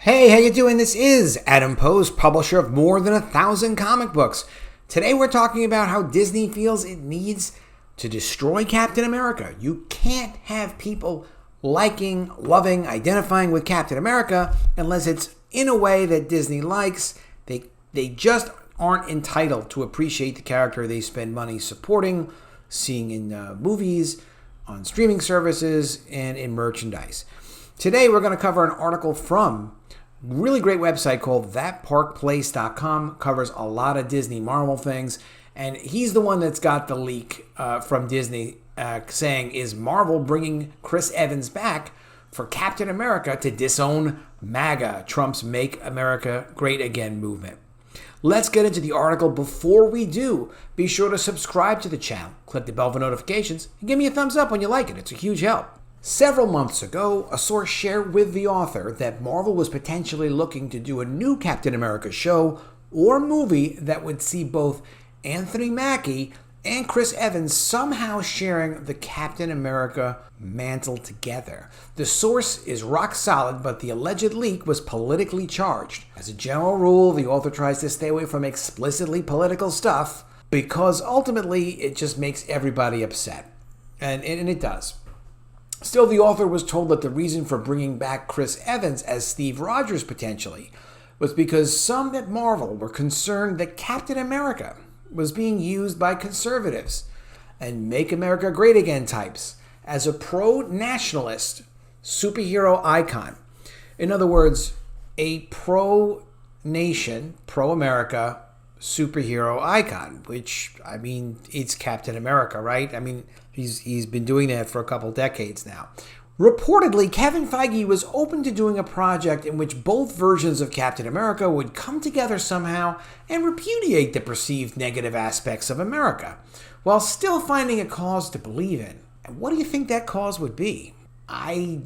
Hey, how you doing? This is Adam Post, publisher of more than 1,000 comic books. Today we're talking about how Disney feels it needs to destroy Captain America. You can't have people liking, loving, identifying with Captain America unless it's in a way that Disney likes. They just aren't entitled to appreciate the character they spend money supporting, seeing in movies, on streaming services, and in merchandise. Today we're going to cover an article from a really great website called thatparkplace.com. Covers a lot of Disney Marvel things, and he's the one that's got the leak from Disney saying, is Marvel bringing Chris Evans back for Captain America to disown MAGA, Trump's Make America Great Again movement? Let's get into the article. Before we do, be sure to subscribe to the channel, click the bell for notifications, and give me a thumbs up when you like it. It's a huge help. Several months ago, a source shared with the author that Marvel was potentially looking to do a new Captain America show or movie that would see both Anthony Mackie and Chris Evans somehow sharing the Captain America mantle together. The source is rock solid, but the alleged leak was politically charged. As a general rule, the author tries to stay away from explicitly political stuff because ultimately it just makes everybody upset. And it does. Still, the author was told that the reason for bringing back Chris Evans as Steve Rogers potentially was because some at Marvel were concerned that Captain America was being used by conservatives and Make America Great Again types as a pro-nationalist superhero icon. In other words, a pro-nation, pro-America superhero icon, which, I mean, it's Captain America, right? I mean, he's been doing that for a couple decades now. Reportedly, Kevin Feige was open to doing a project in which both versions of Captain America would come together somehow and repudiate the perceived negative aspects of America, while still finding a cause to believe in. And what do you think that cause would be? I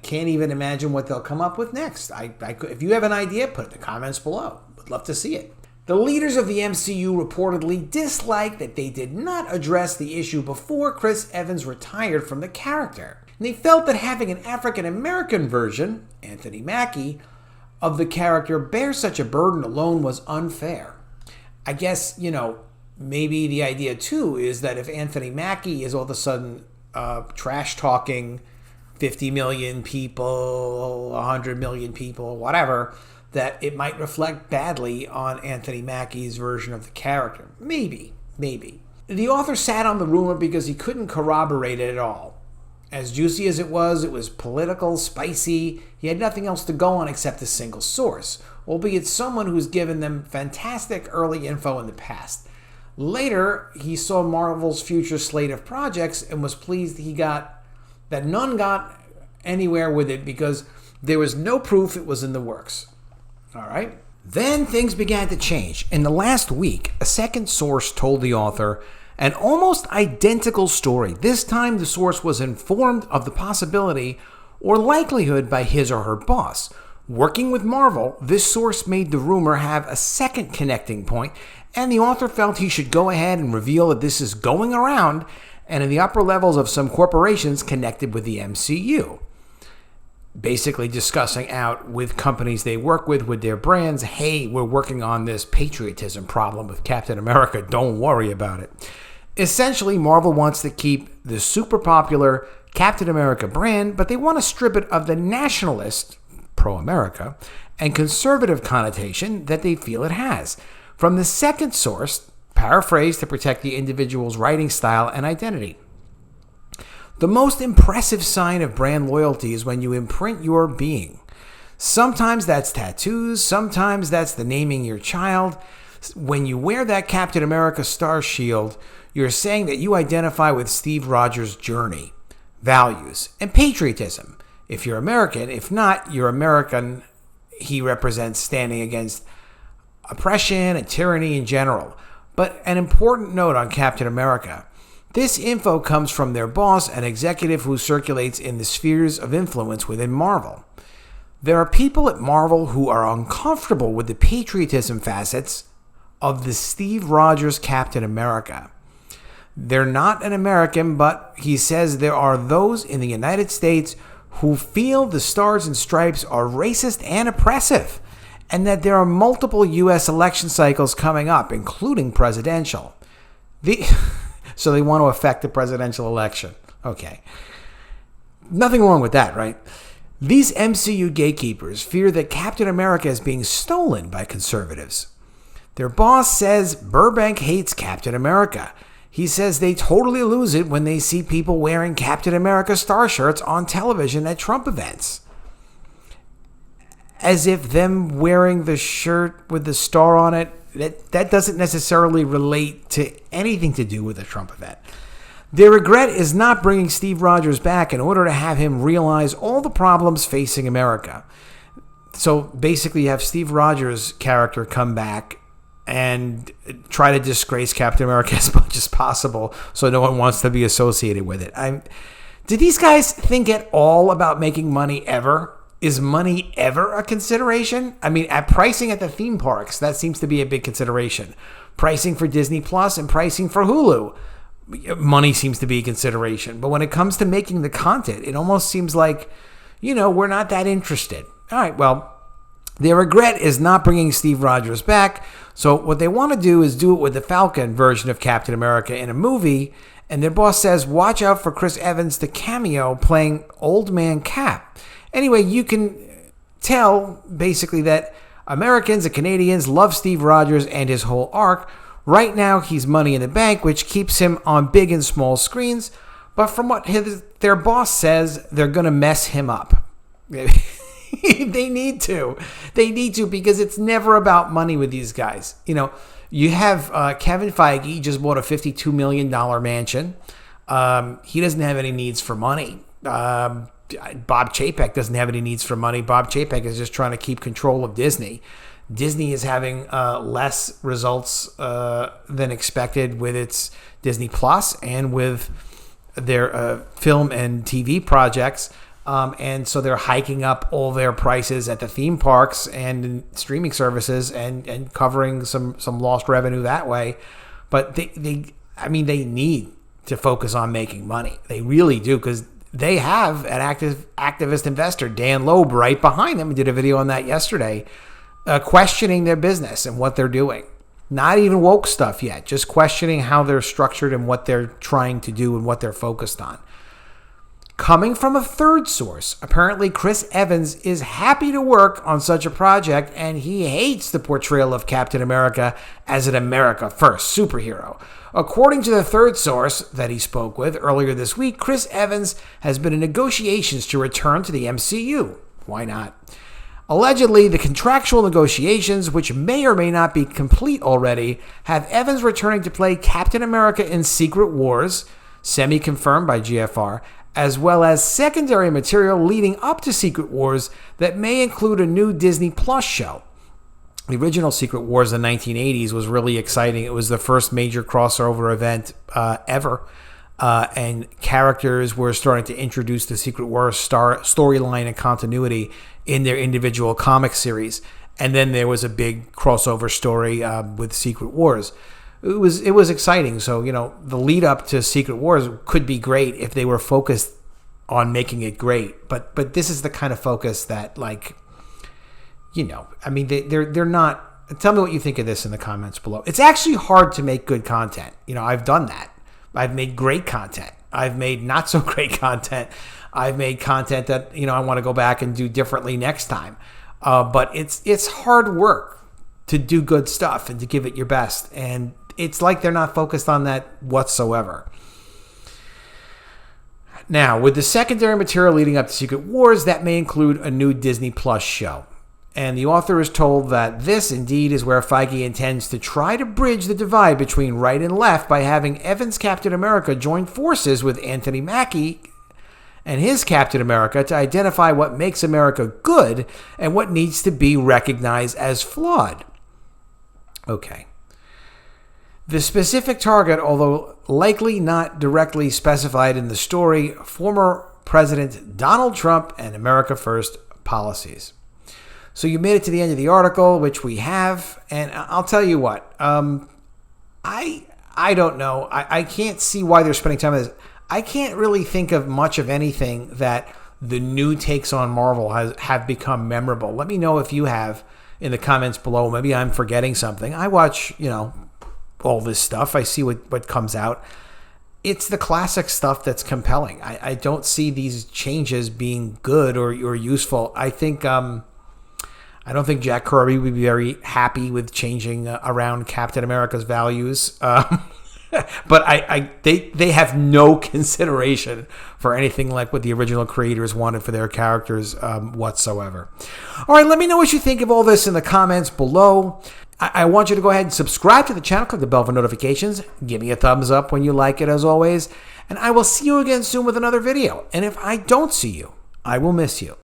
can't even imagine what they'll come up with next. If you have an idea, put it in the comments below. Would love to see it. The leaders of the MCU reportedly disliked that they did not address the issue before Chris Evans retired from the character. And they felt that having an African-American version, Anthony Mackie, of the character bear such a burden alone was unfair. I guess, maybe the idea too is that if Anthony Mackie is all of a sudden trash-talking 50 million people, 100 million people, whatever, that it might reflect badly on Anthony Mackie's version of the character. Maybe. The author sat on the rumor because he couldn't corroborate it at all. As juicy as it was political, spicy. He had nothing else to go on except a single source, albeit someone who's given them fantastic early info in the past. Later, he saw Marvel's future slate of projects and was pleased that none got anywhere with it because there was no proof it was in the works. All right. Then things began to change. In the last week, a second source told the author an almost identical story. This time, the source was informed of the possibility or likelihood by his or her boss. Working with Marvel, this source made the rumor have a second connecting point, and the author felt he should go ahead and reveal that this is going around and in the upper levels of some corporations connected with the MCU. Basically discussing out with companies they work with their brands, hey, we're working on this patriotism problem with Captain America, don't worry about it. Essentially, Marvel wants to keep the super popular Captain America brand, but they want to strip it of the nationalist, pro-America, and conservative connotation that they feel it has. From the second source, paraphrased to protect the individual's writing style and identity. The most impressive sign of brand loyalty is when you imprint your being. Sometimes that's tattoos, sometimes that's the naming your child. When you wear that Captain America Star Shield, you're saying that you identify with Steve Rogers' journey, values, and patriotism. If you're American, if not, you're American. He represents standing against oppression and tyranny in general. But an important note on Captain America. This info comes from their boss, an executive who circulates in the spheres of influence within Marvel. There are people at Marvel who are uncomfortable with the patriotism facets of the Steve Rogers Captain America. They're not an American, but he says there are those in the United States who feel the Stars and Stripes are racist and oppressive, and that there are multiple U.S. election cycles coming up, including presidential. So they want to affect the presidential election. Okay. Nothing wrong with that, right? These MCU gatekeepers fear that Captain America is being stolen by conservatives. Their boss says Burbank hates Captain America. He says they totally lose it when they see people wearing Captain America star shirts on television at Trump events. As if them wearing the shirt with the star on it, that doesn't necessarily relate to anything to do with the Trump event. Their regret is not bringing Steve Rogers back in order to have him realize all the problems facing America. So basically you have Steve Rogers' character come back and try to disgrace Captain America as much as possible so no one wants to be associated with it. Did these guys think at all about making money ever? Is money ever a consideration? I mean, at pricing at the theme parks, that seems to be a big consideration. Pricing for Disney Plus and pricing for Hulu, money seems to be a consideration. But when it comes to making the content, it almost seems like, we're not that interested. All right, well, their regret is not bringing Steve Rogers back. So what they want to do is do it with the Falcon version of Captain America in a movie. And their boss says, watch out for Chris Evans to cameo playing Old Man Cap. Anyway, you can tell basically that Americans and Canadians love Steve Rogers and his whole arc. Right now, he's money in the bank, which keeps him on big and small screens. But from what their boss says, they're going to mess him up. They need to. They need to, because it's never about money with these guys. You have Kevin Feige just bought a $52 million mansion. He doesn't have any needs for money. Bob Chapek doesn't have any needs for money. Bob Chapek is just trying to keep control of Disney. Disney is having less results than expected with its Disney Plus and with their film and TV projects. And so they're hiking up all their prices at the theme parks and streaming services and covering some lost revenue that way. But they need to focus on making money. They really do, because they have an activist investor, Dan Loeb, right behind them. We did a video on that yesterday, questioning their business and what they're doing. Not even woke stuff yet, just questioning how they're structured and what they're trying to do and what they're focused on. Coming from a third source, apparently Chris Evans is happy to work on such a project, and he hates the portrayal of Captain America as an America First superhero. According to the third source that he spoke with earlier this week, Chris Evans has been in negotiations to return to the MCU. Why not? Allegedly, the contractual negotiations, which may or may not be complete already, have Evans returning to play Captain America in Secret Wars, semi-confirmed by GFR, as well as secondary material leading up to Secret Wars that may include a new Disney Plus show. The original Secret Wars in the 1980s was really exciting. It was the first major crossover event ever. And characters were starting to introduce the Secret Wars storyline and continuity in their individual comic series. And then there was a big crossover story with Secret Wars. It was exciting. So, the lead up to Secret Wars could be great if they were focused on making it great. But this is the kind of focus that, they're not. Tell me what you think of this in the comments below. It's actually hard to make good content. I've done that. I've made great content. I've made not so great content. I've made content that, I want to go back and do differently next time. But it's hard work to do good stuff and to give it your best. And it's like they're not focused on that whatsoever. Now, with the secondary material leading up to Secret Wars, that may include a new Disney Plus show. And the author is told that this indeed is where Feige intends to try to bridge the divide between right and left by having Evans' Captain America join forces with Anthony Mackie and his Captain America to identify what makes America good and what needs to be recognized as flawed. Okay. The specific target, although likely not directly specified in the story, former President Donald Trump and America First policies. So you made it to the end of the article, which we have, and I'll tell you what. I don't know. I can't see why they're spending time on this. I can't really think of much of anything that the new takes on Marvel have become memorable. Let me know if you have in the comments below. Maybe I'm forgetting something. I watch, all this stuff. I see what comes out. It's the classic stuff that's compelling. I don't see these changes being good or useful. I think I don't think Jack Kirby would be very happy with changing around Captain America's values. But they have no consideration for anything like what the original creators wanted for their characters whatsoever. All right, let me know what you think of all this in the comments below. I want you to go ahead and subscribe to the channel, click the bell for notifications, give me a thumbs up when you like it as always, and I will see you again soon with another video. And if I don't see you, I will miss you.